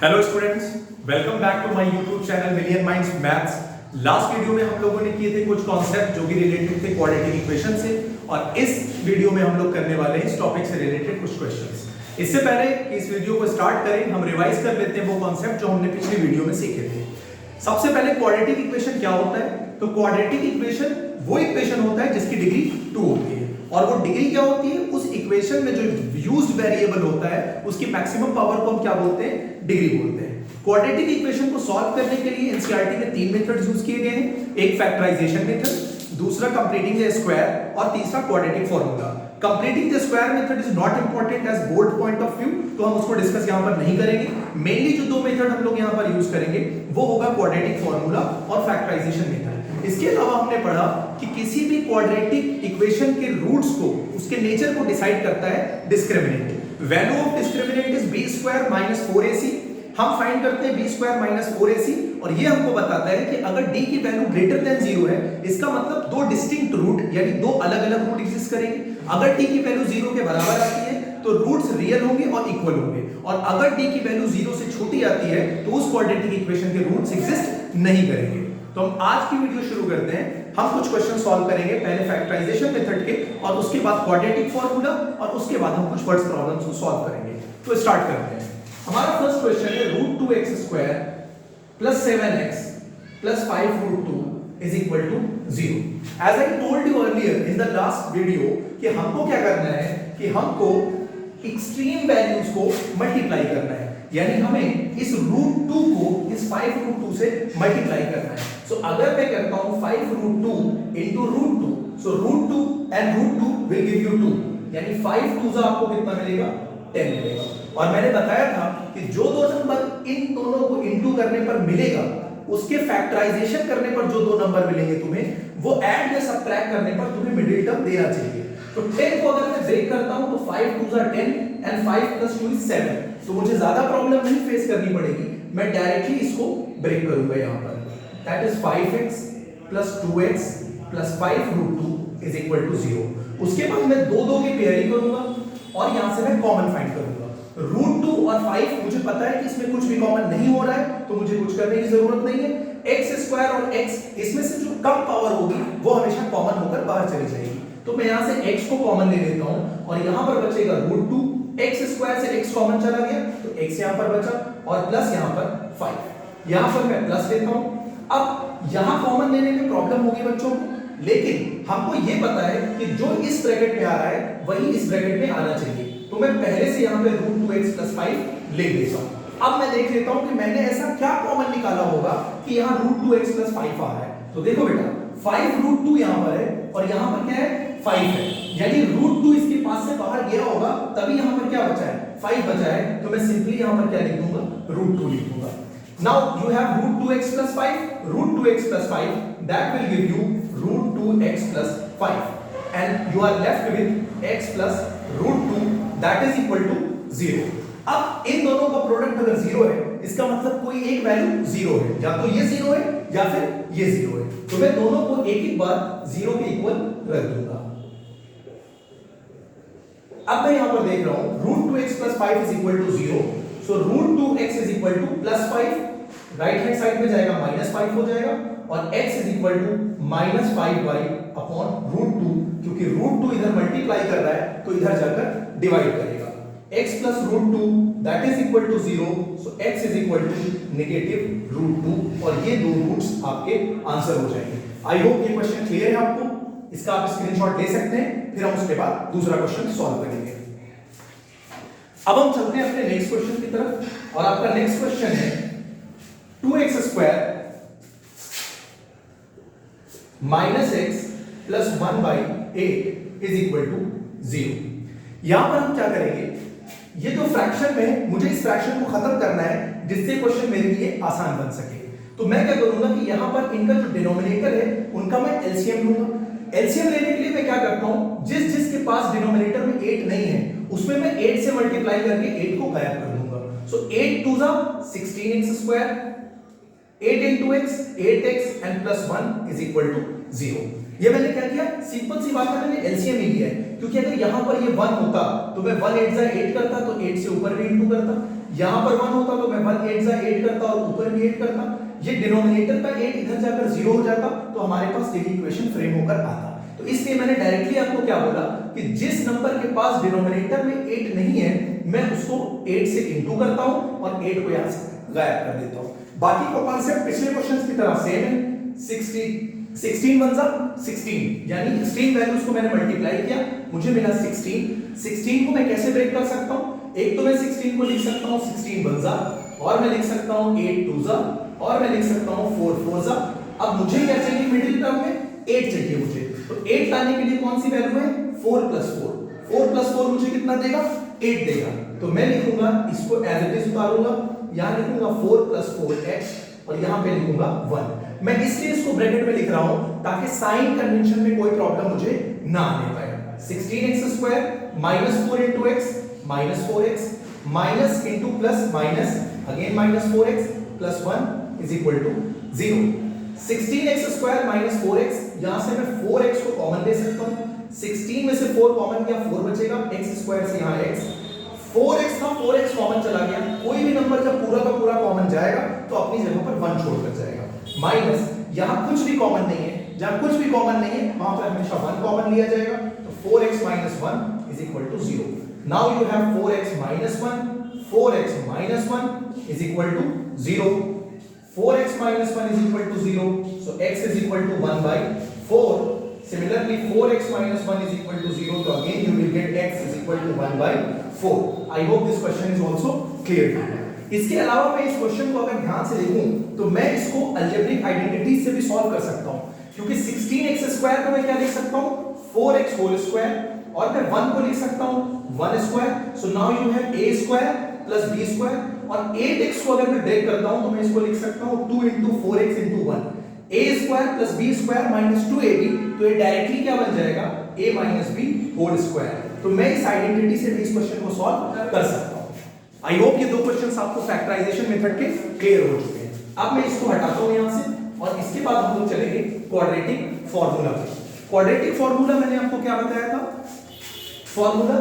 Hello students, welcome back to my YouTube channel million minds maths. Last video में हम लोगों ने किए थे कुछ कॉन्सेप्ट जो कि रिलेटेड थे क्वाड्रेटिक इक्वेशन से, और इस वीडियो में हम लोग करने वाले हैं इस टॉपिक से रिलेटेड कुछ क्वेश्चंस। इससे पहले कि इस वीडियो को स्टार्ट करें, हम रिवाइज कर लेते हैं वो कॉन्सेप्ट जो हमने पिछली वीडियो में सीखे थे। सबसे पहले क्वाड्रेटिक इक्वेशन क्या होता है? तो क्वाड्रेटिक इक्वेशन वो इक्वेशन होता है जिसकी डिग्री 2 होती है, और वो डिग्री क्या होती है? उस इक्वेशन में जो यूज्ड वेरिएबल होता है उसकी मैक्सिमम पावर को हम क्या बोलते हैं? डिग्री बोलते हैं। क्वाड्रेटिक इक्वेशन को सॉल्व करने के लिए एनसीईआरटी में 3 मेथड्स यूज किए गए हैं। एक फैक्टराइजेशन मेथड, दूसरा कंप्लीटिंग द स्क्वायर, और तीसरा quadratic formula. Completing the square method is not important as board point of view, तो हम उसको डिस्कस यहां पर नहीं करेंगे। मेनली जो दो मेथड हम लोग यहां पर यूज करेंगे वो होगा क्वाड्रेटिक फार्मूला और फैक्टराइजेशन मेथड। इसके अलावा हमने पढ़ा कि किसी भी क्वाड्रेटिक इक्वेशन के रूट्स को, उसके नेचर को डिसाइड करता है discriminant. Value of discriminant is b square minus 4ac। हम फाइंड करते हैं b स्क्वायर माइनस 4ac, और ये हमको बताता है कि अगर d की वैल्यू ग्रेटर देन 0 है, इसका मतलब दो डिस्टिंक्ट रूट यानी दो अलग-अलग रूट एग्जिस्ट करेंगे। अगर d की वैल्यू 0 के बराबर आती है तो रूट्स रियल होंगे और इक्वल होंगे, और अगर d की वैल्यू 0 से छोटी आती है तो उस क्वाड्रेटिक इक्वेशन के रूट्स एग्जिस्ट नहीं करेंगे। तो हम आज की वीडियो शुरू करते हैं। हम कुछ क्वेश्चन सॉल्व करेंगे, पहले फैक्टराइजेशन मेथड के, और उसके बाद क्वाड्रेटिक फार्मूला, और उसके बाद हम कुछ वर्ड्स प्रॉब्लम्स को सॉल्व करेंगे। तो स्टार्ट करते हैं। हमारा फर्स्ट क्वेश्चन है √2x square plus 7x plus 5√2 is equal to 0. As I told you earlier in the last video कि हमको क्या करना है कि हमको एक्सट्रीम वैल्यूज को मल्टीप्लाई करना है, यानी हमें इस √2 को इस 5√2 से मल्टीप्लाई करना है। सो अगर मैं करता हूं 5√2 into √2, so √2 and √2 will give you 2, यानी 5 2 आपको कितना मिलेगा? 10 मिलेगा। और मैंने बताया था कि जो दो नंबर इन दोनों को इनटू करने पर मिलेगा, उसके फैक्टराइजेशन करने पर जो दो नंबर मिलेंगे तुम्हें, वो ऐड या सबट्रैक्ट करने पर तुम्हें मिडिल टर्म देना चाहिए। तो 10 को अगर मैं ब्रेक करता हूं तो 5 2 are 10 and 5 plus 2 is 7, तो मुझे ज्यादा प्रॉब्लम नहीं फेस करनी पड़ेगी, मैं डायरेक्टली इसको ब्रेक करूंगा यहां पर। That is 5x plus 2x plus 5√2 is equal to 0। उसके बाद मैं दो दो की पेयरिंग करूंगा और यहां से मैं कॉमन फाइंड करूंगा। √2 और 5 मुझे पता है कि इसमें कुछ भी कॉमन नहीं हो रहा है, तो मुझे कुछ करने की जरूरत नहीं है। x स्क्वायर और x, इसमें से जो कम पावर होगी वो हमेशा कॉमन होकर बाहर चली जाएगी। तो मैं यहां से x को कॉमन ले लेता हूं, और यहां पर बचेगा √2। x स्क्वायर से x कॉमन चला गया तो x यहां पर बचा, और प्लस यहां पर 5, यहां पर मैं प्लस लेता हूं। अब यहां कॉमन लेने में प्रॉब्लम होगी बच्चों को, लेकिन हमको ये पता है कि जो इस ब्रैकेट में आ रहा है वही इस ब्रैकेट में आना चाहिए, तो मैं पहले से यहां पे √2x plus 5 लिख देता हूं। अब मैं देख लेता हूं कि मैंने ऐसा क्या कॉमन निकाला होगा कि यहां √2x plus 5 आ रहा है। तो देखो बेटा, 5√2 यहां पर है और यहां पर क्या है? 5 है, यानी √2 इसके पास से बाहर गया होगा, तभी यहां पर क्या बचा है? 5 बचा है। तो मैं सिंपली यहां पर क्या लिख दूंगा? √2 लिख दूंगा। Now you have √2x plus 5, √2x plus 5, that will give you √2x plus 5, and you are left with x plus √2, that is equal to 0। अब इन दोनों का प्रोडक्ट अगर 0 है, इसका मतलब कोई एक वैल्यू 0 है, या तो ये 0 है या फिर ये 0 है, तो मैं दोनों को एक एक बार 0 के इक्वल रख दूंगा। अब मैं यहां पर देख रहा हूं √2x plus 5 is equal to 0, so √2x is equal to plus 5, right hand side में जाएगा -5 हो जाएगा, और x is equal to -5y upon √2, क्योंकि √2 इधर मल्टीप्लाई कर रहा है तो इधर जाकर डिवाइड करेगा। x plus √2 that is equal to 0, so x is equal to negative √2, और ये दो रूट्स आपके आंसर हो जाएंगे। आई होप ये क्वेश्चन क्लियर है आपको, इसका आप स्क्रीनशॉट ले सकते हैं, फिर हम उसके बाद दूसरा क्वेश्चन सॉल्व करेंगे। अब हम चलते हैं अपने नेक्स्ट क्वेश्चन की तरफ, और आपका नेक्स्ट क्वेश्चन है 2x square minus x plus 1/8 is equal to 0। यहां पर हम क्या करेंगे? ये जो फ्रैक्शन में मुझे इस फ्रैक्शन को खत्म करना है जिससे क्वेश्चन मेरे लिए आसान बन सके, तो मैं क्या करूंगा कि यहां पर इनका जो डिनोमिनेटर है उनका मैं एलसीएम लूंगा। एलसीएम लेने के लिए मैं क्या करता हूं, जिसके पास डिनोमिनेटर में 8 नहीं है उसमें मैं 8 से मल्टीप्लाई करके 8 को गायब कर दूंगा। सो 8 2 16x square, 8 into x 8x and plus 1 is equal to 0। ये मैंने क्या किया? सिंपल सी बात है, मैंने एलसीएम ही लिया है, क्योंकि अगर यहां पर ये 1 होता तो मैं 1 8 जा 8 करता, तो 8 से ऊपर भी इंटू करता, यहां पर 1 होता तो मैं 1 8 जा 8 करता और ऊपर भी 8 करता, ये डिनोमिनेटर का 8 इधर जाकर 0 हो जाता तो हमारे पास ये इक्वेशन फ्रेम होकर आता। तो इसलिए मैंने डायरेक्टली आपको क्या बोला कि जिस नंबर के पास डिनोमिनेटर में 8 नहीं है मैं उसको 8 से इंटू करता हूं और 8 को यहां से गायब कर देता हूं। बाकी का कांसेप्ट पिछले क्वेश्चंस की तरह सेम है। 16 वन जा 16, यानी एक्सट्रीम वैल्यूज को मैंने मल्टीप्लाई किया, मुझे मिला 16 को मैं कैसे ब्रेक कर सकता हूं? एक तो मैं 16 को लिख सकता हूं 16 वन जा, और मैं लिख सकता हूं 8 टू जा, और मैं लिख सकता हूं 4 4 जा। अब मुझे क्या चाहिए मिडिल टर्म में? 8 चाहिए मुझे। तो 8 लाने के लिए कौन सी वैल्यू है? 4 प्लस 4। 4 प्लस 4 मुझे कितना देगा? 8 देगा। तो मैं लिखूंगा इसको एज इट इज उतारूंगा, यहां लिखूंगा 4 प्लस 4x और यहां पे लिखूंगा 1। मैं इसलिए इसको ब्रैकेट में लिख रहा हूं ताकि साइन कन्वेंशन में कोई प्रॉब्लम मुझे ना आने पाए। 16x² minus 4 into x minus 4x minus into plus minus again minus 4x plus 1 is equal to 0। 16x² minus 4x, यहां से मैं 4x को कॉमन ले सकता हूं। 16 में से 4 कॉमन किया 4 बचेगा, x² से यहां x, 4x था 4x कॉमन चला गया। कोई भी नंबर जब पूरा का पूरा कॉमन जाएगा तो अपनी जगह पर 1 छोड़कर जाएगा। माइनस यहां कुछ भी कॉमन नहीं है, जहां कुछ भी कॉमन नहीं है वहां पर हमेशा 1 कॉमन लिया जाएगा। तो 4x minus 1 is equal to 0. Now you have 4x minus 1, 4x minus 1 is equal to 0. 4x minus 1 is equal to 0. So x is equal to 1 by 4. Similarly 4x minus 1 is equal to 0. So again you will get x is equal to 1 by 4. I hope this question is also clear to you. इसके अलावा मैं इस question को अगर ध्यान से देखूं तो मैं इसको अलजेब्रिक आइडेंटिटी से भी सॉल्व कर सकता हूं, क्योंकि 16x² को मैं क्या लिख सकता हूं? 4x होल स्क्वायर, और मैं 1 को लिख सकता हूं 1 square. So now you have a² plus b², और 8x को अगर मैं ब्रेक करता हूं तो मैं इसको लिख सकता हूं 2 into 4x into 1, a² plus b² minus 2ab। तो ये डायरेक्टली क्या बन जाएगा? a minus b whole square. तो मैं इस आइडेंटिटी से भी इस क्वेश्चन को सॉल्व कर सकता हूं। आई होप ये दो क्वेश्चंस आपको फैक्टराइजेशन मेथड के क्लियर हो चुके हैं। अब मैं इसको हटाता हूं यहां से, और इसके बाद हम लोग चलेंगे क्वाड्रेटिक फार्मूला पे। क्वाड्रेटिक फार्मूला मैंने आपको क्या बताया था? Formula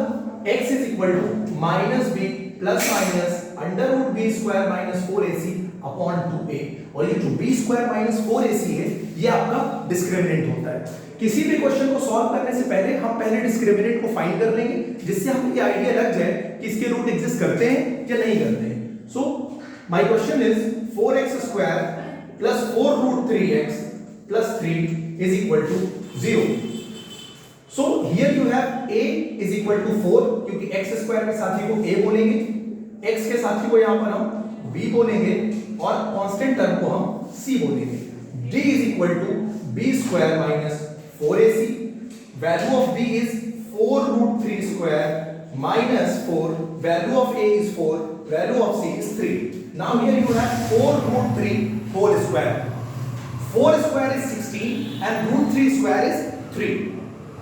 x is equal to minus b plus minus under root b square minus 4ac upon 2a, और ये जो b square minus 4ac है ये आपका डिस्क्रिमिनेंट होता है। किसी भी क्वेश्चन को सॉल्व करने से पहले हम पहले डिस्क्रिमिनेंट को फाइंड कर लेंगे, जिससे हमको ये आइडिया लग जाए कि इसके रूट एग्जिस्ट करते हैं या नहीं करते हैं। So my question is 4x² plus 4 root 3x plus 3 is equal to 0. So here you have a is equal to 4, क्योंकि x² के साथी को a बोलेंगे, x के साथी को यहां पर हम b बोलेंगे, और कांस्टेंट टर्म को हम c बोलेंगे। d is equal to b² minus 4ac. Value of b is 4 root 3 square minus 4. Value of a is 4. Value of c is 3. Now here you have 4 root 3 whole square. 4 square is 16 and root 3 square is 3.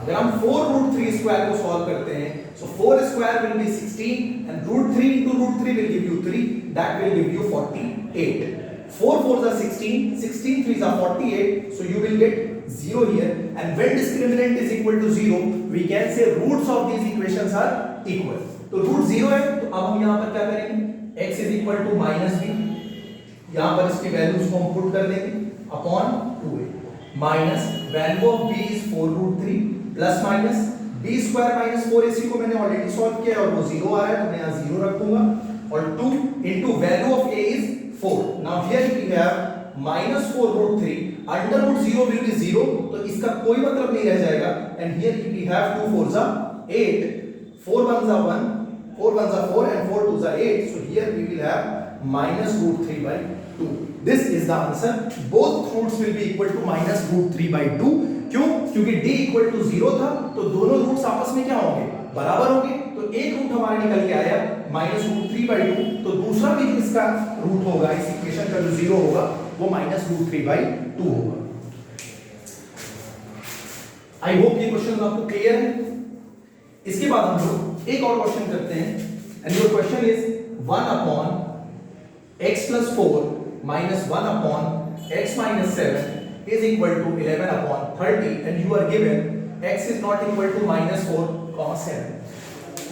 अगर हम 4 root 3 square को solve करते हैं, so 4 square will be 16 and root 3 into root 3 will give you 3. That will give you 48. 4 4s are 16, 16 3s are 48, so you will get 0 here, and when discriminant is equal to 0 we can say roots of these equations are equal. तो root 0 है, तो अब हम यहाँ पर क्या करेंगे? x is equal to minus b, यहाँ पर इसकी वैल्यूज को हम पुट कर देंगे upon 2a, minus value of b is 4 root 3 plus minus b square minus 4ac को मैंने ऑलरेडी सॉल्व किया और वो 0 आ रहा है, तो मैं यहाँ 0 रखूंगा, और 2 into value of a is 4. Now here we have minus 4 root 3, under root 0 will be 0, तो इसका कोई मतलब नहीं रह जाएगा, and here we have 2 4s are 8, 4 1s are 1, 4 1s are 4 and 4 2s are 8, so here we will have minus root 3 by 2. This is the answer. Both roots will be equal to minus root 3 by 2. क्यों? क्योंकि d equal to 0 था, तो दोनों roots आपस में क्या होंगे? बराबर होंगे। तो एक रूट हमारा निकल के आया minus root 3 by 2, तो दूसरा भी जो इसका रूट होगा, इस इक्वेशन का जो 0 होगा, वो minus root 3 by 2 होगा। आई होप ये क्वेश्चन आपको क्लियर है। इसके बाद हम लोग एक और क्वेश्चन करते हैं, and your question is 1 upon x plus 4 minus 1 upon x minus 7 is equal to 11 upon 30, and you are given x is not equal to minus 4 comma 7.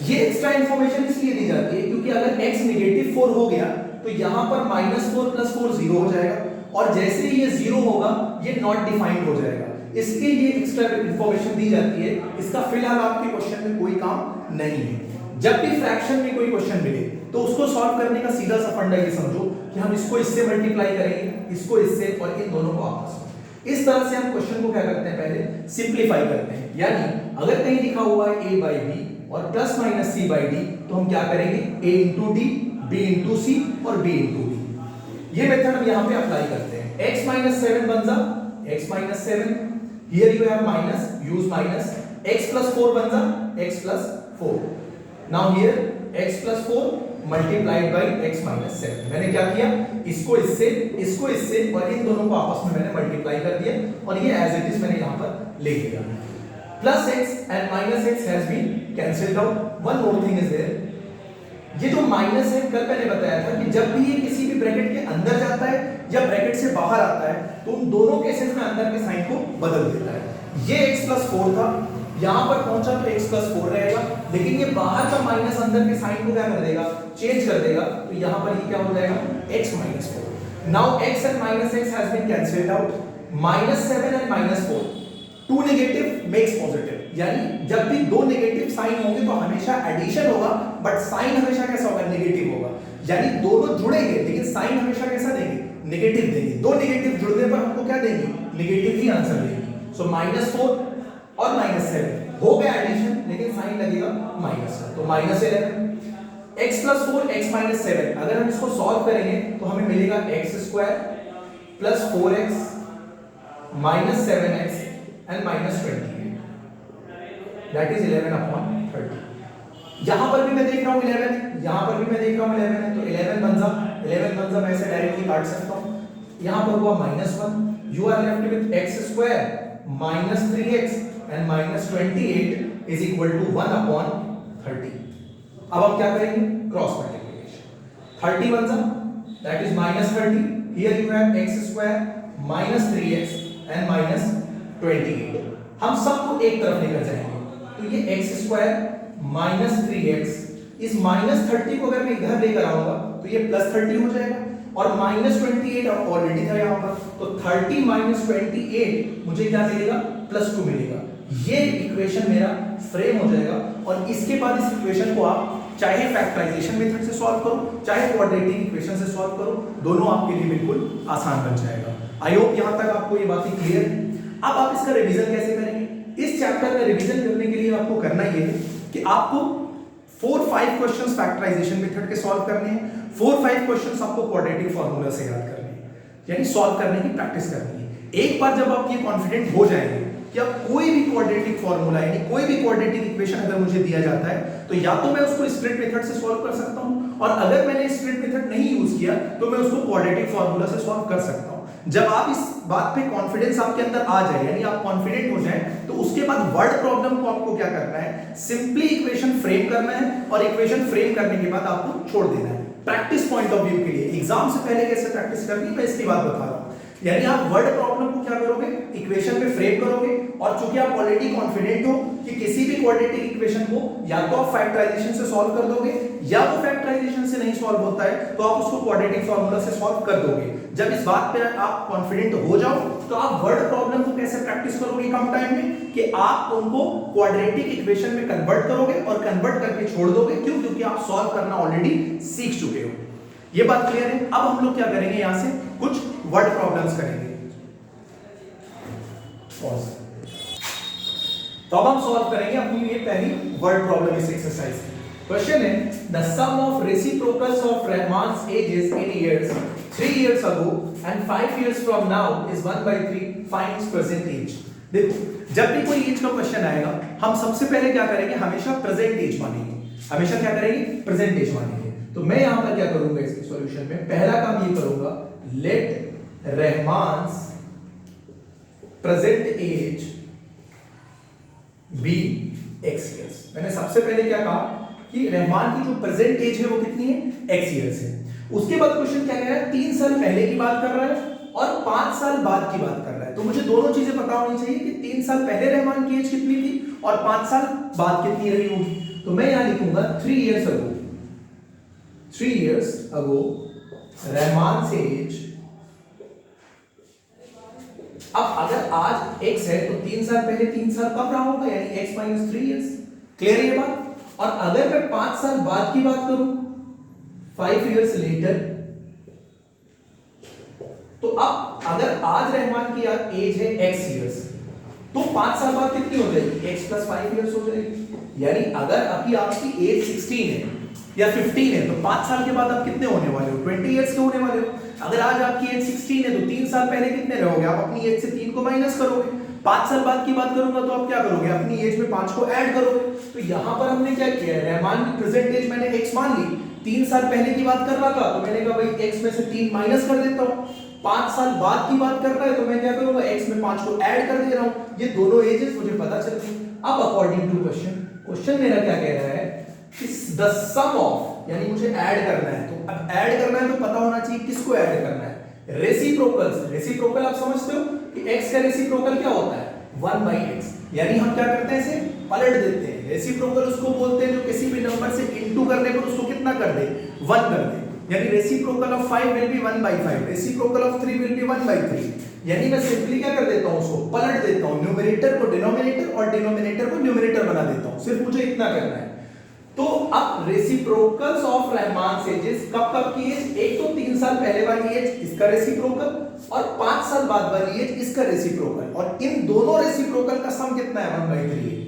ये एक्स्ट्रा इंफॉर्मेशन इसलिए दी जाती है क्योंकि अगर x नेगेटिव 4 हो गया तो यहां पर -4 + 4 0 हो जाएगा और जैसे ही ये 0 होगा ये नॉट डिफाइंड हो जाएगा, इसलिए ये एक्स्ट्रा इंफॉर्मेशन दी जाती है। इसका फिलहाल आपके क्वेश्चन में कोई काम नहीं है। जब भी फ्रैक्शन में कोई क्वेश्चन मिले तो उसको सॉल्व करने का सीधा सा फंडा ये समझो कि हम इसको इससे मल्टीप्लाई करेंगे, इसको इससे और इन दोनों को आपस में। इस तरह से हम क्वेश्चन को क्या करते हैं, पहले सिंपलीफाई करते हैं। यानी अगर कहीं लिखा हुआ है a/b और +-c/d तो हम क्या करेंगे, a × d, b × c और b × d। ये मेथड हम यहां पे अप्लाई करते हैं। x - 7 बन जा x - 7, here you have minus, use minus, x + 4 बन जा x + 4। Now here x + 4 multiplied by x - 7। मैंने क्या किया, इसको इससे और इन दोनों को आपस में मैंने मल्टीप्लाई कर दिया और ये एज इट इज मैंने यहां पर लिख दिया। +x and -x has been cancelled out. One more thing is there. ये जो माइनस है, कल मैंने बताया था कि जब भी ये किसी भी ब्रैकेट के अंदर जाता है या ब्रैकेट से बाहर आता है तो उन दोनों केसेस में अंदर के साइन को बदल देता है। ये x + 4 था, यहां पर पहुंचा तो x + 4 रहेगा, लेकिन ये बाहर का माइनस अंदर के साइन को क्या कर देगा, चेंज कर देगा। तो यहां पर ये क्या हो जाएगा, x - 4। Now x and -x has been cancelled out. -7 and -4, two negative makes positive, यानी जब भी दो नेगेटिव साइन होंगे तो हमेशा एडिशन होगा, बट साइन हमेशा कैसा होगा, नेगेटिव होगा। यानी दोनों जुड़ेंगे लेकिन साइन हमेशा कैसा देंगे, नेगेटिव देंगे। दो नेगेटिव जुड़ने पर हमको क्या देंगे, नेगेटिव ही आंसर देंगे। सो -4 और -7 हो गया एडिशन, लेकिन साइन लगेगा माइनस का, तो -11। x + 4 x - 7, अगर हम इसको सॉल्व करेंगे तो हमें मिलेगा x² + 4x - 7x and -28, that is 11/30। यहां पर भी मैं देख रहा हूं 11, यहां पर भी मैं देख रहा हूं 11 है, तो 11 बन जा मैं ऐसे डायरेक्टली काट सकता हूं। यहां पर हुआ -1, you are left with x² - 3x and -28 is equal to 1/30। अब हम क्या करेंगे, क्रॉस मल्टीप्लिकेशन। 30 बन जा, that is -30, here you have x² - 3x and -28। हम सबको एक तरफ लेकर जाएंगे, तो ये x² - 3x, इस -30 को अगर मैं इधर लेकर आऊंगा तो ये +30 हो जाएगा और -28 अब ऑलरेडी था यहाँ पर, तो 30 - 28 मुझे क्या मिलेगा, +2 मिलेगा। ये इक्वेशन मेरा फ्रेम हो जाएगा और इसके बाद इस इक्वेशन को आप चाहे फैक्टराइजेशन मेथड से सॉल्व करो चाहे क्वाड्रेटिक इक्वेशन से सॉल्व करो, दोनों आपके लिए बिल्कुल आसान बन जाएगा। आई होप यहां तक आपको ये बातें क्लियर है। अब आप इसका रिवीजन कैसे करेंगे, इस चैप्टर का रिवीजन करने के लिए आपको करना ये है कि आपको 4-5 क्वेश्चंस फैक्टराइजेशन मेथड के सॉल्व करने हैं, 4-5 क्वेश्चंस आपको क्वाड्रेटिक फार्मूला से याद करने हैं, यानी सॉल्व करने की प्रैक्टिस करनी है। एक बार जब आप ये कॉन्फिडेंट हो जाएंगे कि अब कोई भी क्वाड्रेटिक फार्मूला यानी कोई भी क्वाड्रेटिक इक्वेशन अगर मुझे दिया जाता है तो या तो मैं उसको स्प्लिट मेथड से सॉल्व कर सकता हूं, और अगर मैंने स्प्लिट मेथड नहीं यूज किया तो मैं उसको क्वाड्रेटिक फार्मूला से सॉल्व कर सकता हूं। जब आप इस बात पे कॉन्फिडेंस आपके अंदर आ जाए, यानी आप कॉन्फिडेंट हो जाए, तो उसके बाद वर्ड प्रॉब्लम को आपको क्या करना है, सिंपली इक्वेशन फ्रेम करना है और इक्वेशन फ्रेम करने के बाद आपको छोड़ देना है। प्रैक्टिस पॉइंट ऑफ व्यू के लिए एग्जाम से पहले कैसे प्रैक्टिस करनी है मैं इसकी बात बता रहा हूं। यानी आप वर्ड प्रॉब्लम को क्या करोगे, इक्वेशन में फ्रेम करोगे, और चूंकि आप ऑलरेडी कॉन्फिडेंट हो कि किसी भी क्वाड्रेटिक इक्वेशन को या तो आप फैक्टराइजेशन से सॉल्व कर दोगे या वो फैक्टराइजेशन से नहीं सॉल्व होता है तो आप उसको क्वाड्रेटिक फार्मूला से सॉल्व कर दोगे। जब इस बात पे आप कॉन्फिडेंट हो जाओ तो आप वर्ड प्रॉब्लम को कैसे प्रैक्टिस करोगे कम टाइम में, कि आप उनको क्वाड्रेटिक इक्वेशन में कन्वर्ट करोगे और कन्वर्ट करके छोड़ दोगे। क्यों, क्योंकि आप सॉल्व करना ऑलरेडी सीख चुके हो। ये बात क्लियर है। अब हम लोग क्या करेंगे, यहां से कुछ वर्ड प्रॉब्लम्स करेंगे। तो अब हम सॉल्व करेंगे अपनी ये पहली वर्ड प्रॉब्लम इस एक्सरसाइज की। क्वेश्चन है, the sum of reciprocals of Rahman's ages in years 3 years ago and 5 years from now is 1/3, find its present age। देखो, जब भी कोई एज का क्वेश्चन आएगा हम सबसे पहले क्या करेंगे, हमेशा प्रेजेंट एज मानेंगे। हमेशा क्या करेंगे, प्रेजेंट एज मानेंगे। तो मैं यहां पर क्या करूंगा इसके सॉल्यूशन में, पहला काम ये करूंगा, let Rahman's present age be x years। मैंने सबसे पहले क्या कहा कि रहमान की जो प्रेजेंट एज है वो कितनी है, x years है। उसके बाद क्वेश्चन क्या कह रहा है, 3 साल पहले की बात कर रहा है और 5 साल बाद की बात कर रहा है। तो मुझे दोनों चीजें पता होनी चाहिए कि 3 साल पहले रहमान की एज कितनी थी और 5 साल बाद कितनी रही होगी। तो मैं यहां लिखूंगा 3 years ago, 3 years ago Rahman says. अब अगर आज x है तो 3 साल पहले 3 साल कब रहा होगा, यानी x माइनस 3 years। क्लियर है ये बात? और अगर मैं 5 साल बाद की बात करूं, 5 years later, तो अब अगर आज रहमान की एज है x years, तो 5 साल बाद कितनी हो जाएगी, x प्लस 5 years हो जाएगी। यानी अगर अभी आपकी एज 16 है या 15 है तो 5 साल के बाद आप कितने होने वाले हो, 20 years के होने वाले हो। अगर आज आपकी एज 16 है तो 3 साल पहले कितने रहोगे, आप अपनी एज से 3 को माइनस करोगे। 5 साल बाद की बात करूंगा तो आप क्या करोगे, अपनी एज में 5 को ऐड करोगे। तो यहां पर हमने क्या किया है, रहमान की प्रेजेंट एज मैंने x मान ली, 3 साल पहले की बात कर रहा था तो मैंने कहा भाई x में से 3 माइनस कर देता हूं। 5 साल बाद की बात कर रहा है तो मैं क्या करूंगा, x में 5 को ऐड कर दे रहा हूं। ये दोनों एजेस मुझे पता चल गई। अब अकॉर्डिंग टू क्वेश्चन मेरा क्या कह रहा है कि द सम ऑफ, यानी मुझे ऐड करना है, तो अब ऐड करना है तो पता होना चाहिए किसको ऐड करना है, रेसिप्रोकल्स। रेसिप्रोकल आप समझते हो कि x का रेसिप्रोकल क्या होता है, 1/x। यानी हम क्या करते हैं, इसे पलट देते हैं। रेसिप्रोकल उसको बोलते हैं जो किसी भी नंबर से इनटू करने पर उसको कितना कर दे, 1 कर दे। यानी reciprocal of 5 will be 1/5, reciprocal of 3 will be 1/3। यानी मैं सिंपली क्या कर देता हूं, उसको पलट देता हूं, न्यूमरेटर को डिनोमिनेटर और डिनोमिनेटर को न्यूमरेटर बना देता हूं। सिर्फ मुझे इतना करना है। तो अब रेसिप्रोकल्स ऑफ रहमान सेजेस कब की एज, एक तो 3 साल पहले वाली एज इसका रेसिप्रोकल और 5 साल बाद वाली एज इसका रेसिप्रोकल, और इन दोनों रेसिप्रोकल का सम कितना है, 1/3।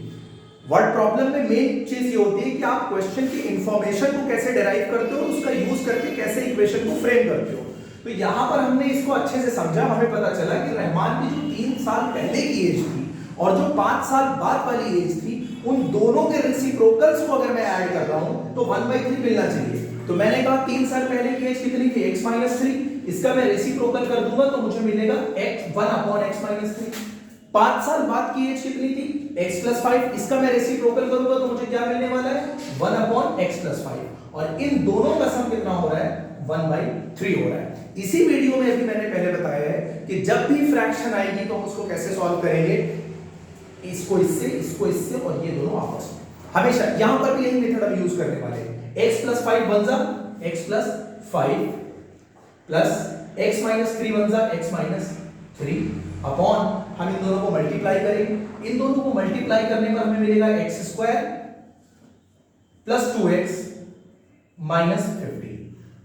वर्ड प्रॉब्लम में मेन चीज ये होती है कि आप क्वेश्चन की इंफॉर्मेशन को कैसे डिराइव करते हो, उसका यूज करके कैसे इक्वेशन को फ्रेम करते हो। तो यहां पर हमने इसको अच्छे से समझा, हमें पता चला कि रहमान की जो 3 साल पहले की एज थी और जो 5 साल बाद वाली एज थी, उन दोनों के रेसिप्रोकल्स को अगर मैं ऐड कर रहा हूं तो 1/3 मिलना चाहिए। तो मैंने कहा 3 साल पहले की एज कितनी थी, x माइनस 3, इसका मैं रेसिप्रोकल कर दूंगा तो मुझे मिलेगा x 1/x माइनस 3। 5 साल बाद की एज कितनी थी, x प्लस 5, इसका मैं रेसिप्रोकल करूंगा तो मुझे क्या मिलने वाला है, 1/x प्लस 5। और इन दोनों का सम कितना हो रहा है, 1/3 हो रहा है। इसी वीडियो में अभी मैंने पहले बताया है कि जब भी फ्रैक्शन आएगी तो हम उसको कैसे सॉल्व करेंगे, इसको इससे और ये दोनों आपस में। हमेशा यहां पर भी यही मेथड हम यूज करने वाले हैं। x प्लस 5 बन जा x plus 5 plus x minus 3 बन जा x माइनस 3 अपॉन, हम इन दोनों को मल्टीप्लाई करेंगे। इन दोनों को मल्टीप्लाई करने पर हमें मिलेगा x square plus 2x minus 15।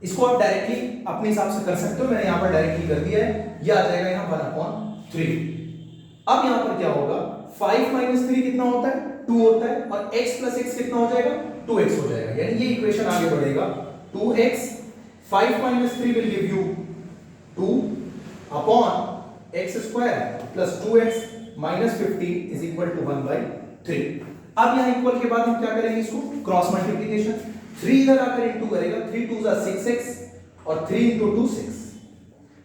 इसको आप डायरेक्टली अपने हिसाब से कर सकते हो, मैंने यहां पर डायरेक्टली कर दिया है। ये आ जाएगा यहां 1/3। अब यहां पर क्या होगा, 5 माइनस 3 कितना होता है, 2 होता है, और x प्लस x कितना हो जाएगा, 2x हो जाएगा। यानी ये इक्वेशन आगे बढ़ेगा, 2x 5 minus 3 will give you 2 upon x square plus 2x minus 15 is equal to 1/3। अब यहां इक्वल के बाद हम क्या करेंगे, इसको क्रॉस मल्टीप्लिकेशन, 3 इधर आकर इनटू करेगा, 3 2 जा 6x और 3 into 2 6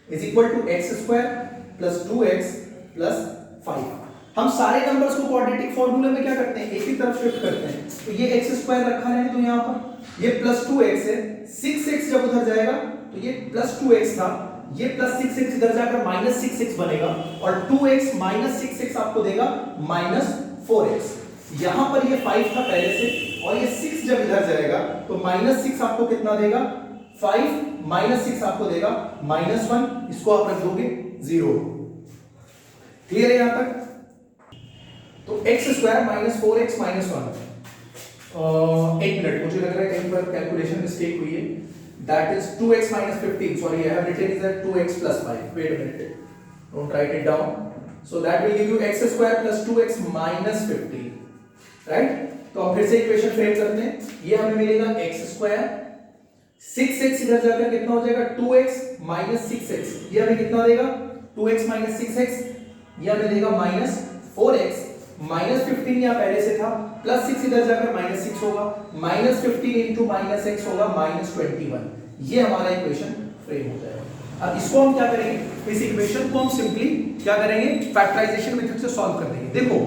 is equal to x square plus 2x plus 5। हम सारे नंबर्स को क्वाड्रेटिक फार्मूला में क्या करते हैं, एक ही तरफ शिफ्ट करते हैं। तो ये x स्क्वायर रखा है तो यहां पर ये प्लस 2x है, 6x जब उधर जाएगा तो ये प्लस 2x था, ये प्लस 6x इधर जाकर माइनस 6x बनेगा, और 2x माइनस 6x आपको देगा माइनस 4x। यहां पर ये 5 था पहले से, और ये 6 जब इधर जाएगा तो माइनस 6 आपको कितना देगा, 5 माइनस 6 आपको देगा माइनस 1। इसको आप रख दोगे 0। क्लियर है यहां तक? तो x square minus 4x minus 1, एक मिनट, मुझे लग रहा है कहीं पर कैलकुलेशन मिस्टेक हुई है। That is 2x minus 15, sorry I have written is that 2x plus 5। Wait a minute, don't write it down. So that will give you x square plus 2x minus 15, right. तो हम फिर से equation frame करते हैं। ये हमें मिलेगा x square, 6x इधर जाकर कितना हो जाएगा, 2x माइनस 6x, ये हमें कितना देगा, 2x माइनस 6x, ये हमें देगा माइनस 4x, माइनस 15 यहाँ पहले से था, प्लस 6 इधर जाकर माइनस 6 होगा, माइनस 15 इंटू माइनस x होगा माइनस 21। ये हमारा इक्वेशन फ्रेम हो जाएगा। अब इसको हम क्या करेंगे, इस इक्वेशन को हम सिंपली क्या करेंगे, फैक्टराइजेशन मेथड से सॉल्व कर देंगे। देखो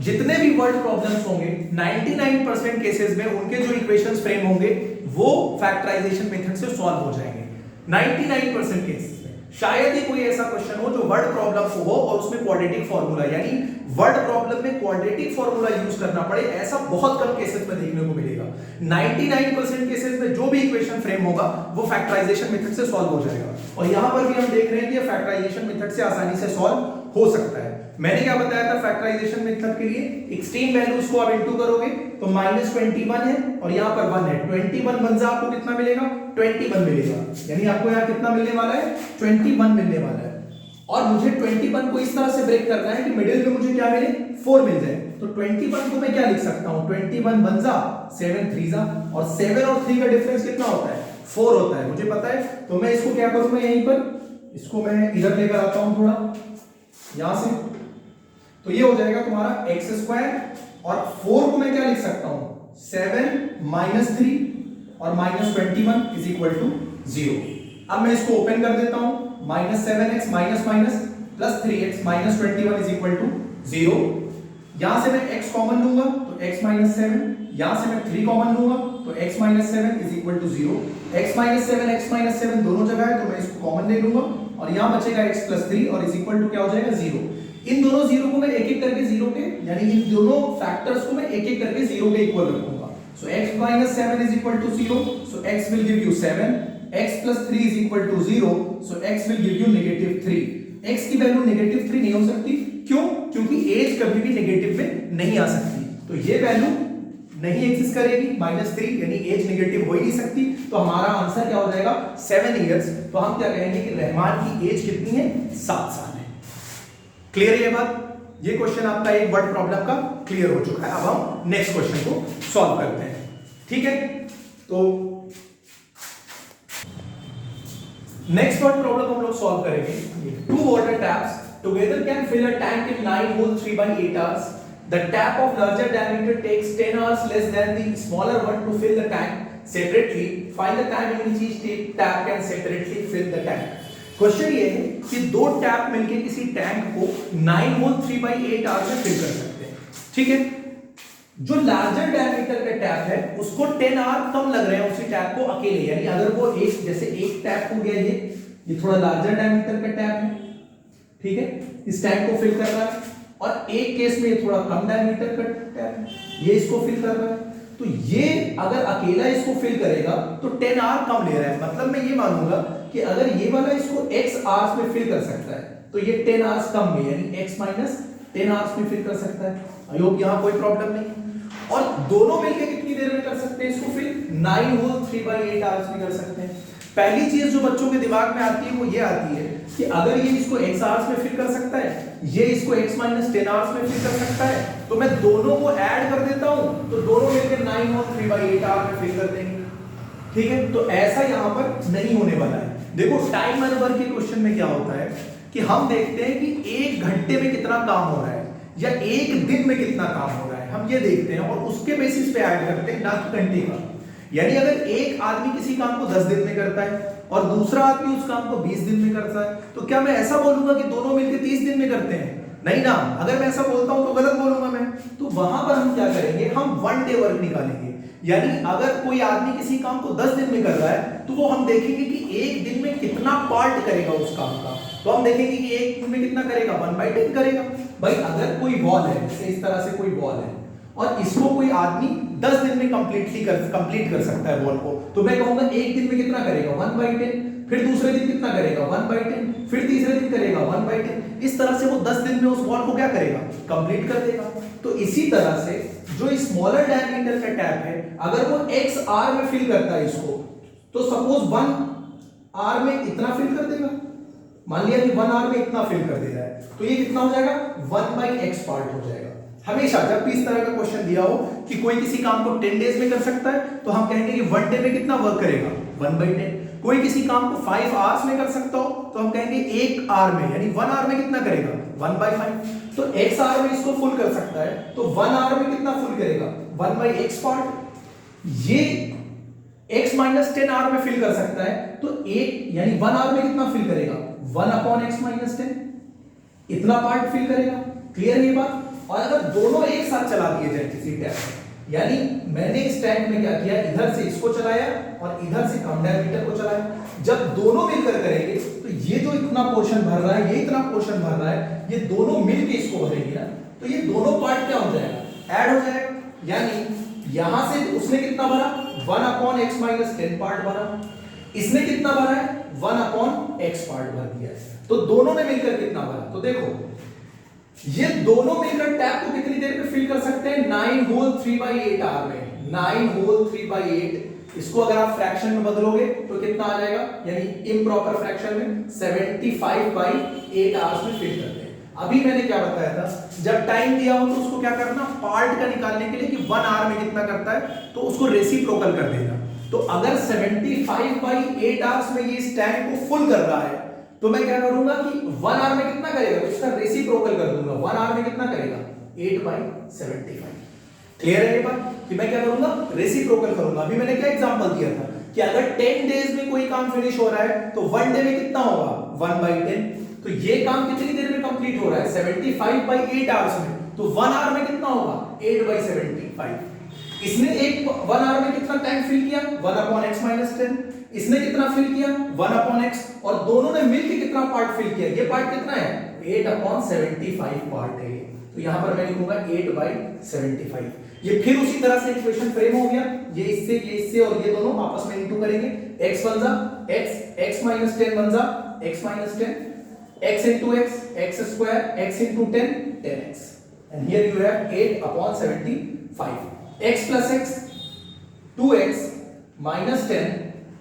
जितने भी वर्ड प्रॉब्लम्स होंगे 99% केसेस में उनके जो इक्वेशंस फ्रेम होंगे वो फैक्टराइजेशन मेथड से सॉल्व हो जाएंगे। 99% केसेस में शायद ही कोई ऐसा क्वेश्चन हो जो वर्ड प्रॉब्लम हो और उसमें क्वाड्रेटिक फार्मूला यानी वर्ड प्रॉब्लम में क्वाड्रेटिक फॉर्मूला यूज करना पड़े, ऐसा बहुत कम केसेस में देखने को मिलेगा। 99% केसेस में जो भी इक्वेशन फ्रेम होगा वो फैक्टराइजेशन मेथड से सॉल्व हो जाएगा। और यहां पर भी हम देख रहे हैं कि फैक्टराइजेशन मेथड से आसानी से सॉल्व हो सकता है। मैंने क्या बताया था फैक्टराइजेशन मेथड के लिए, एक्सट्रीम वैल्यूज को आप इनटू करोगे तो -21 है और यहां पर 1 है, 21 1 से आपको कितना मिलेगा, 21 मिलेगा, यानी आपको यहां कितना मिलने वाला है, 21 मिलने वाला है। और मुझे 21 को इस तरह से ब्रेक करना है कि मिडिल में मुझे क्या मिले, 4 मिल जाए। तो 21 को मैं क्या लिख सकता हूं, 21 1 जा 7 3 जा, और 7 और 3 का डिफरेंस कितना होता है, 4 होता है, मुझे पता है। तो मैं इसको क्या करूंगा, यहीं पर इसको मैं इधर लेकर आता हूं थोड़ा यहां से, तो ये हो जाएगा तुम्हारा x स्क्वायर, और 4 को मैं क्या लिख सकता हूं, 7 -3 और -21 इज इक्वल टू 0। अब मैं इसको ओपन कर देता हूं, -7x minus minus plus 3x minus 21 is equal to 0। यहां से मैं x कॉमन लूंगा तो x माइनस 7, यहां से मैं 3 कॉमन लूंगा तो x minus 7 is equal to 0। x minus 7 दोनों जगह है तो मैं इसको कॉमन ले लूंगा, और यहां बचेगा x प्लस 3 और इज इक्वल टू क्या हो जाएगा, 0। इन दोनों 0 को मैं एक एक करके 0 के, यानी इन दोनों फैक्टर्स को मैं एक एक करके 0 के इक्वल रखूंगा। So x minus 7 is equal to 0, so x will give you 7, x plus 3 is equal to 0, so x will give you -3। x की वैल्यू -3 नहीं हो सकती, क्यों? क्योंकि एज कभी भी नेगेटिव में नहीं आ सकती, तो ये वैल्यू नहीं एग्जिस्ट करेगी, -3 यानी एज नेगेटिव हो ही नहीं सकती। तो हमारा आंसर क्या हो जाएगा, 7 इयर्स। तो हम क्या कहेंगे कि रहमान की एज कितनी है, 7 साल है। क्लियर है ये बात? ये क्वेश्चन आपका एक वर्ड प्रॉब्लम का क्लियर हो चुका है। अब हम नेक्स्ट क्वेश्चन को सॉल्व करते हैं, ठीक है? तो नेक्स्ट वर्ड प्रॉब्लम हम लोग सॉल्व करेंगे। Two water taps together can fill a tank in 9 whole 3/8 hours. The tap of larger diameter takes 10 hours less than the smaller one to fill the tank separately. Find the time in which each tap can separately fill the tank. Question ये है कि दो tap मिलके किसी tank को 9 whole 3/8 hours में fill कर सकते हैं, ठीक है? जो लार्जर डायमीटर का टैप है उसको 10 आवर कम लग रहे हैं उसी टैप को अकेले, यानी अगर वो एक, जैसे एक टैप हो गया ये थोड़ा लार्जर डायमीटर का टैप है, ठीक है, इस टैप को फिल कर रहा है, और एक केस में ये थोड़ा कम डायमीटर का टैप है, ये इसको फिल कर रहा है। तो ये अगर अकेला इसको फिल करेगा तो 10 आवर कम ले रहा है, मतलब मैं ये मानूंगा कि अगर ये वाला इसको x आवर्स में फिल कर सकता है तो ये 10 आवर्स कम में, यानी x माइनस 10 आवर्स में फिल कर सकता है। आई होप यहां कोई प्रॉब्लम नहीं। और दोनों मिलकर कितनी देर में कर सकते हैं इसको फिल, 9 होल 3/8 आवर्स में कर सकते हैं। पहली चीज जो बच्चों के दिमाग में आती है वो ये आती है कि अगर ये इसको x आवर्स में फिल कर सकता है, ये इसको x माइनस 10 आवर्स में फिल कर सकता है, तो मैं दोनों को ऐड कर देता हूं तो दोनों मिलकर 9 होल 3/8 आवर्स में फिल कर देंगे, ठीक है? तो ऐसा यहां पर नहीं होने वाला है। देखो टाइम मैनवर के क्वेश्चन में क्या होता है कि हम देखते हैं कि 1 घंटे में कितना काम हो रहा है या 1 दिन में कितना काम हो रहा है, हम ये देखते हैं और उसके बेसिस पे ऐड करते हैं, ना कि घंटे का। यानी अगर एक आदमी किसी काम को 10 दिन में करता है और दूसरा आदमी उस काम को 20 दिन में करता है, तो क्या मैं ऐसा बोलूंगा कि दोनों मिलकर 30 दिन में करते हैं? नहीं ना, अगर मैं ऐसा बोलता हूं तो गलत बोलूंगा मैं। तो वहां पर हम क्या करेंगे, हम 1 डे वर्क निकालेंगे, यानी अगर कोई आदमी किसी काम को 10 दिन में कर रहा है तो वो हम देखेंगे कि एक दिन में कितना पार्ट करेगा उस काम का, तो हम देखेंगे कि एक दिन में कितना करेगा, 1/10 करेगा। भाई अगर कोई वॉल है, जैसे इस तरह से कोई वॉल है और इसको कोई आदमी 10 दिन में कंप्लीट कर सकता है वॉल को, तो मैं कहूंगा एक दिन में कितना करेगा, 1/10, फिर दूसरे दिन कितना करेगा, 1/10, फिर तीसरे दिन करेगा 1/10। इस तरह से वो 10 दिन में उस वॉल को क्या करेगा, कंप्लीट कर देगा। तो इसी तरह से जो स्मॉलर डायमीटर का टैप है, अगर वो x आर में फिल करता है इसको, तो सपोज 1 आर में इतना फिल कर देगा, मान लिया कि 1 आवर में इतना फिल कर दे रहा है, तो ये कितना हो जाएगा, 1/x पार्ट हो जाएगा। हमेशा जब भी इस तरह का क्वेश्चन दिया हो कि कोई किसी काम को 10 डेज में कर सकता है, तो हम कहेंगे कि 1 डे में कितना वर्क करेगा, 1/10। कोई किसी काम को 5 आवर्स में कर सकता हो, तो हम कहेंगे 1 आवर में, यानी 1 आवर में कितना करेगा, 1/5। तो x आवर में इसको फुल कर सकता है, तो 1 आवर में कितना फुल करेगा, 1/x पार्ट। ये x माइनस 10 आवर में फिल कर सकता है, तो 1 यानी 1 आवर में कितना फिल करेगा, 1/x माइनस 10, इतना पार्ट फिल करेगा। क्लियर है ये बात? और अगर दोनों एक साथ चला दिए जाए किसी टैप में, यानी मैंने इस टैंक में क्या किया, इधर से इसको चलाया और इधर से कम डायमीटर को चलाया, जब दोनों मिलकर करेंगे तो ये जो इतना पोर्शन भर रहा है, ये इतना पोर्शन भर रहा है, ये दोनों मिलकर इसको भरेंगे ना, तो तो ये दोनों पार्ट क्या हो जाएगा, ऐड हो जाएगा। यानी यहां से उसने कितना भरा 1/x - 10 पार्ट भरा, इसने कितना भरा है 1/x पार्ट भर दिया है। तो दोनों ने मिलकर कितना भरा, तो देखो ये दोनों मिलकर टैप को कितनी देर में फिल कर सकते हैं 9 होल 3/8 आवर में। 9 होल 3/8, इसको अगर आप फ्रैक्शन में बदलोगे तो कितना आ जाएगा, यानी इम्प्रॉपर फ्रैक्शन में 75/8 आवर्स में फिल करते हैं। अभी मैंने क्या बताया था, जब टाइम दिया हो तो उसको क्या करना, पार्ट का निकालने के लिए कि 1 आवर में कितना करता है तो उसको रेसिप्रोकल कर देना। तो अगर 75/8 आवर्स में ये इस टैंक को फुल कर रहा है तो मैं क्या करूंगा कि 1 आवर में कितना करेगा, तो इसका रेसिप्रोकल कर दूंगा। 1 आवर में कितना करेगा 8/75। क्लियर है ये बात कि मैं क्या करूंगा, रेसिप्रोकल करूंगा। अभी मैंने क्या एग्जांपल दिया था कि अगर 10 डेज में कोई काम फिनिश हो रहा है तो 1 डे में कितना होगा 1/10। तो ये काम कितनी देर में कंप्लीट हो रहा है 75/8 आवर्स में, तो 1 आवर में कितना होगा 8/75। इसने एक 1 आवर में कितना टाइम फिल किया 1/x - 10, इसने कितना फिल किया 1/x, और दोनों ने मिलकर कितना पार्ट फिल किया, ये पार्ट कितना है 8/75 पार्ट है। तो यहां पर मैं लिखूंगा 8/75। ये फिर उसी तरह से इक्वेशन फ्रेम हो गया, ये इससे और ये दोनों आपस में इनटू करेंगे। x बन जा x - 10 बन जा x - 10, x into x square, x into 10 10x, and here you have 8/75। x plus x 2x minus 10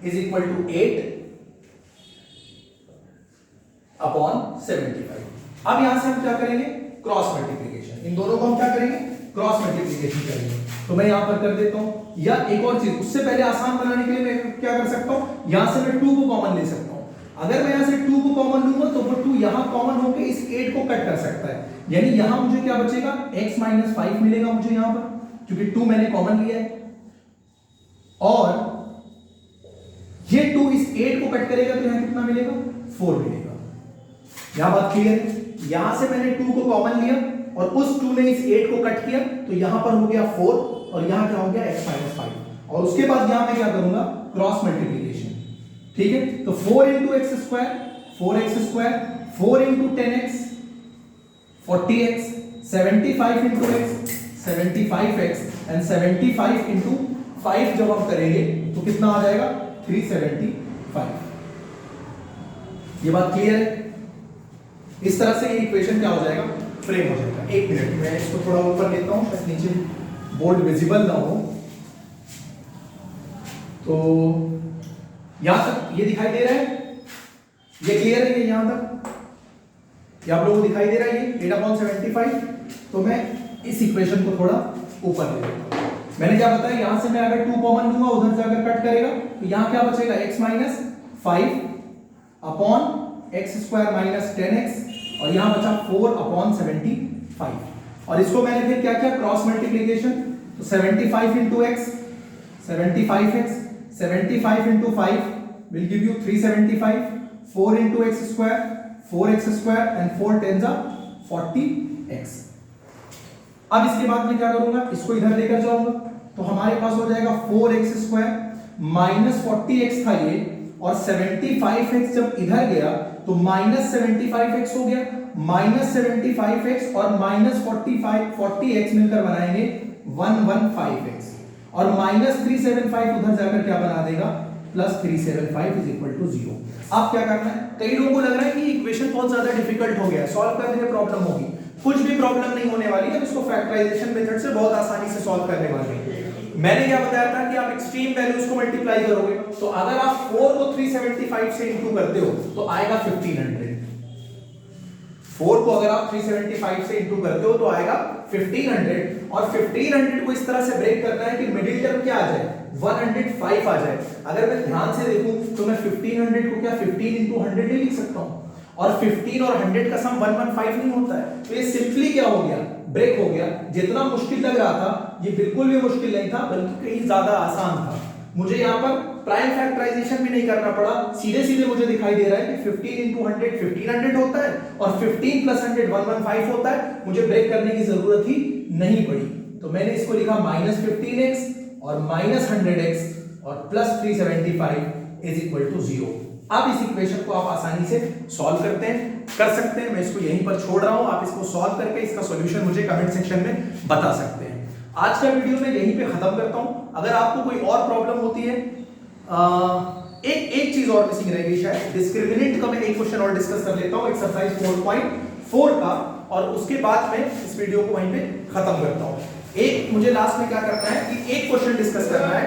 is equal to 8/75। अब यहां से हम क्या करेंगे क्रॉस मल्टीप्लिकेशन, इन दोनों को हम क्या करेंगे क्रॉस मल्टीप्लिकेशन करेंगे। तो मैं यहां पर कर देता हूं, या एक और चीज उससे पहले आसान बनाने के लिए मैं क्या कर सकता हूं, यहां से मैं 2 को कॉमन ले सकता हूं। अगर मैं यहां से 2 को कॉमन लूंगा तो वो 2 यहां कॉमन होकर इस 8 को कट कर सकता है, यानी यहां मुझे क्या बचेगा x - 5 मिलेगा मुझे यहां पर, क्योंकि 2 मैंने कॉमन लिया है। और ये 2 इस 8 को कट करेगा तो यहां कितना मिलेगा 4 मिलेगा। यहां बात क्लियर है, यहां से मैंने 2 को कॉमन लिया और उस 2 ने इस 8 को कट किया, तो यहां पर हो गया 4 और यहां क्या हो गया x - 5, और उसके बाद यहां मैं क्या करूंगा क्रॉस मल्टीप्लिकेशन। ठीक है, तो 4 into x square 4x square, 4 into 10x 40x, 75 into x 75x, and 75 into 5 जब हम करेंगे तो कितना आ जाएगा 375। ये बात क्लियर है, इस तरह से ये इक्वेशन क्या हो जाएगा फ्रेम हो जाएगा। एक मिनट मैं इसको थोड़ा ऊपर लेता हूं शायद नीचे बोर्ड विजिबल ना हो। तो यहां तक ये दिखाई दे रहा है, ये क्लियर है ये यहां तक, ये आप लोगों को दिखाई दे रहा है ये 8/75। तो मैं इस इक्वेशन को थोड़ा ऊपर ले लेता हूं। मैंने क्या बताया, यहां से मैं अगर 2 कॉमन लूंगा उधर से अगर कट करेगा तो यहां क्या बचेगा x - 5 upon x square minus 10x, और यहां बचा 4/75। और इसको मैंने फिर क्या किया क्रॉस मल्टीप्लिकेशन, तो 75 into x 75x, 75 into 5 will give you 375, 4 into x square 4x square, and 4 10s are 40x। अब इसके बाद मैं क्या करूंगा, इसको इधर लेकर जाऊंगा तो हमारे पास हो जाएगा 4x स्क्वायर माइनस 40x था ये, और 75x जब इधर गया तो माइनस 75x हो गया, माइनस 75x और माइनस 40x मिलकर बनाएंगे 115x, और माइनस 375 उधर जाकर क्या बना देगा प्लस 375 इज इक्वल टू 0। अब क्या करना है, कई लोगों को लग रहा है कि इक्वेशन बहुत ज्यादा डिफिकल्ट हो गया, सॉल्व करने में प्रॉब्लम होगी। कुछ भी प्रॉब्लम नहीं होने वाली है, इसको फैक्टराइजेशन मेथड से बहुत आसानी से सॉल्व करने वाले हैं। मैंने क्या बताया था कि आप एक्सट्रीम वैल्यूज को मल्टीप्लाई करोगे, तो अगर आप 4 को 375 से इंटू करते हो तो आएगा 1500। 4 को अगर आप 375 से इंटू करते हो तो आएगा 1500, और 1500 को इस तरह से ब्रेक करना है कि मिडिल टर्म क्या आ जाए 105 आ जाए। अगर मैं ध्यान से देखूं तो मैं 1500 को क्या 15 into 100 नहीं लिख सकता हूं, और 15 और 100 का सम 115 नहीं होता है। तो ये सिंपली क्या हो गया ब्रेक हो गया। जितना मुश्किल लग रहा था ये बिल्कुल भी मुश्किल नहीं था, बल्कि कहीं ज्यादा आसान था। मुझे यहाँ पर प्राइम फैक्टराइजेशन भी नहीं करना पड़ा, सीधे सीधे मुझे दिखाई दे रहा है कि 15 into 100 1500 होता है, और 15 plus 100 115 होता है। मुझे ब्रेक करने की जरूरत ही नहीं पड़ी, तो मैंने इसको लिखा माइनस 15x और माइनस 100x और प्लस 375 इज इक्वल टू 0। अब इस इक्वेशन को आप आसानी से सॉल्व कर सकते हैं। मैं इसको यहीं पर छोड़ रहा हूं, आप इसको सॉल्व करके इसका सॉल्यूशन मुझे कमेंट सेक्शन में बता सकते हैं। आज का वीडियो मैं यहीं पे खत्म करता हूं। अगर आपको कोई और प्रॉब्लम होती है, एक चीज और मिसिंग रह गई शायद, डिस्क्रिमिनेंट का मैं एक क्वेश्चन और डिस्कस कर लेता हूं, एक्सरसाइज 4.4 का, और उसके बाद मैं इस वीडियो को वहीं पे खत्म करता हूं। एक मुझे लास्ट में क्या करना है कि एक क्वेश्चन डिस्कस करना है,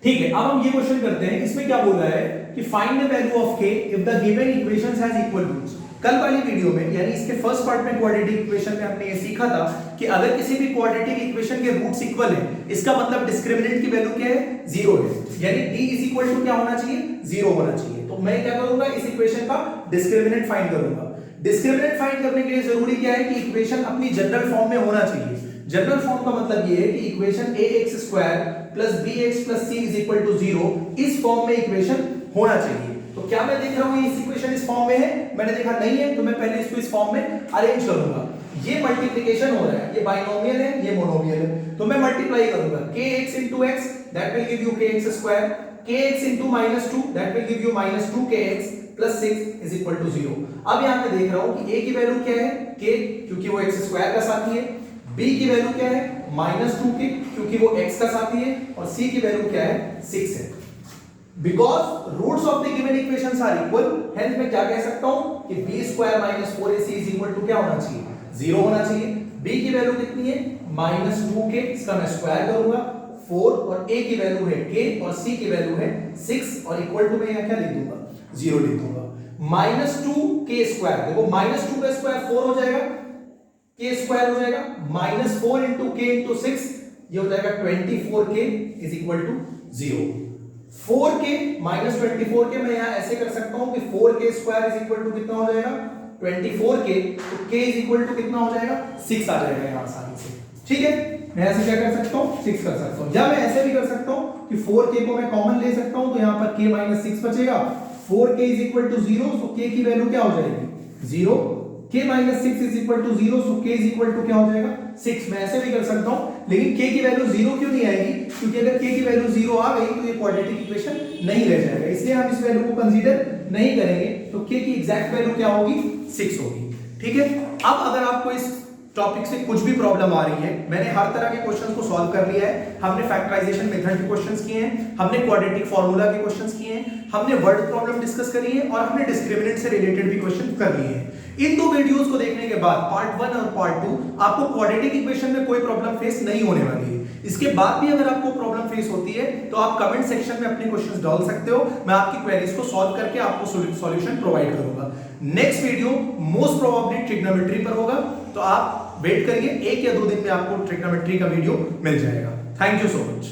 ठीक है। अब हम ये क्वेश्चन करते हैं, इसमें क्या बोल रहा है कि find the value of k if the given equations has equal roots. कल वाली वीडियो में यानी इसके फर्स्ट पार्ट में क्वाड्रेटिक इक्वेशन में हमने ये सीखा था कि अगर किसी भी क्वाड्रेटिक इक्वेशन के रूट्स इक्वल है, इसका मतलब डिस्क्रिमिनेंट की वैल्यू क्या है, 0 है, यानी d इज इक्वल टू क्या होना चाहिए, 0 होना चाहिए। तो मैं क्या करूंगा, इस इक्वेशन का डिस्क्रिमिनेंट फाइंड करूंगा। डिस्क्रिमिनेंट फाइंड करने के लिए जरूरी क्या है कि इक्वेशन अपनी जनरल फॉर्म में होना चाहिए। जनरल फॉर्म का मतलब ये है कि इक्वेशन ax² + bx + c = 0 इस फॉर्म में इक्वेशन होना चाहिए। तो क्या मैं देख रहा हूं इस इक्वेशन इस फॉर्म में है, मैंने देखा नहीं है, तो मैं पहले इसको इस फॉर्म में अरेंज करूंगा। ये मल्टीप्लिकेशन हो रहा है, ये बाइनोमियल है, ये मोनोमियल है, तो मैं मल्टीप्लाई करूंगा kx * x that will give you kx², kx * -2 that will give you -2kx + 6 = 0। अब यहां मैं देख रहा हूं कि a की वैल्यू क्या है, k, क्योंकि वो x² का साथी है, b की वैल्यू क्या है, -2k, क्योंकि वो x का साथी है, और c की वैल्यू क्या है, 6 है। Because roots of the given equations are equal, hence मैं क्या कह सकता हूं कि b² - 4ac = क्या होना चाहिए, 0 होना चाहिए। b की वैल्यू कितनी है, -2k, इसका मैं स्क्वायर करूंगा 4, और a की वैल्यू है k, और c की वैल्यू है 6, और इक्वल टू में यहां क्या लिख दूंगा, 0 लिख दूंगा। -2k², देखो -2 का स्क्वायर 4 हो जाएगा, k² हो जाएगा, -4 * k * 6, ये हो जाएगा 24k = 0। 4k -24k मैं यहां ऐसे कर सकता हूं कि 4k² = कितना हो जाएगा, 24k, तो k = कितना हो जाएगा, 6 आ जाएगा यहां आसानी से, ठीक है। मैं ऐसे क्या कर सकता हूं, 6 कर सकता हूं, या मैं ऐसे भी कर सकता हूं कि 4k को मैं कॉमन ले सकता हूं, तो यहां पर k - 6 बचेगा, 4k = 0, सो k की वैल्यू क्या हो जाएगी, 0, k - 6 = 0, सो k = क्या हो जाएगा, 6। मैं ऐसे भी कर सकता हूं, लेकिन k की वैल्यू 0 क्यों नहीं आएगी, क्योंकि अगर k की वैल्यू 0 आ गई तो ये क्वाड्रेटिक इक्वेशन नहीं रह जाएगा, इसलिए हम इस वैल्यू को कंसीडर नहीं करेंगे। तो k की एग्जैक्ट वैल्यू क्या होगी, 6 होगी, ठीक है। अब अगर आपको इस टॉपिक से कुछ भी प्रॉब्लम आ रही है, मैंने हर तरह के क्वेश्चंस को सॉल्व कर लिया है। हमने फैक्टराइजेशन मेथड के क्वेश्चंस किए हैं, हमने क्वाड्रेटिक फार्मूला के क्वेश्चंस किए हैं, हमने वर्ड प्रॉब्लम डिस्कस करी है, और हमने डिस्क्रिमिनेंट से रिलेटेड भी क्वेश्चन कर लिए हैं। इन दो वीडियोस को देखने के बाद पार्ट 1 और पार्ट 2 आपको क्वाड्रेटिक इक्वेशन में कोई प्रॉब्लम फेस नहीं होने वाली है। इसके बाद भी अगर आपको प्रॉब्लम फेस होती है तो आप कमेंट सेक्शन में अपने क्वेश्चंस डाल सकते हो, मैं आपकी क्वेरीज को सॉल्व करके आपको सॉल्यूशन प्रोवाइड करूंगा। Next video most probably trigonometry पर होगा, तो आप वेट करिए, 1 या 2 दिन में आपको ट्रिग्नोमेट्री का वीडियो मिल जाएगा। Thank you so much.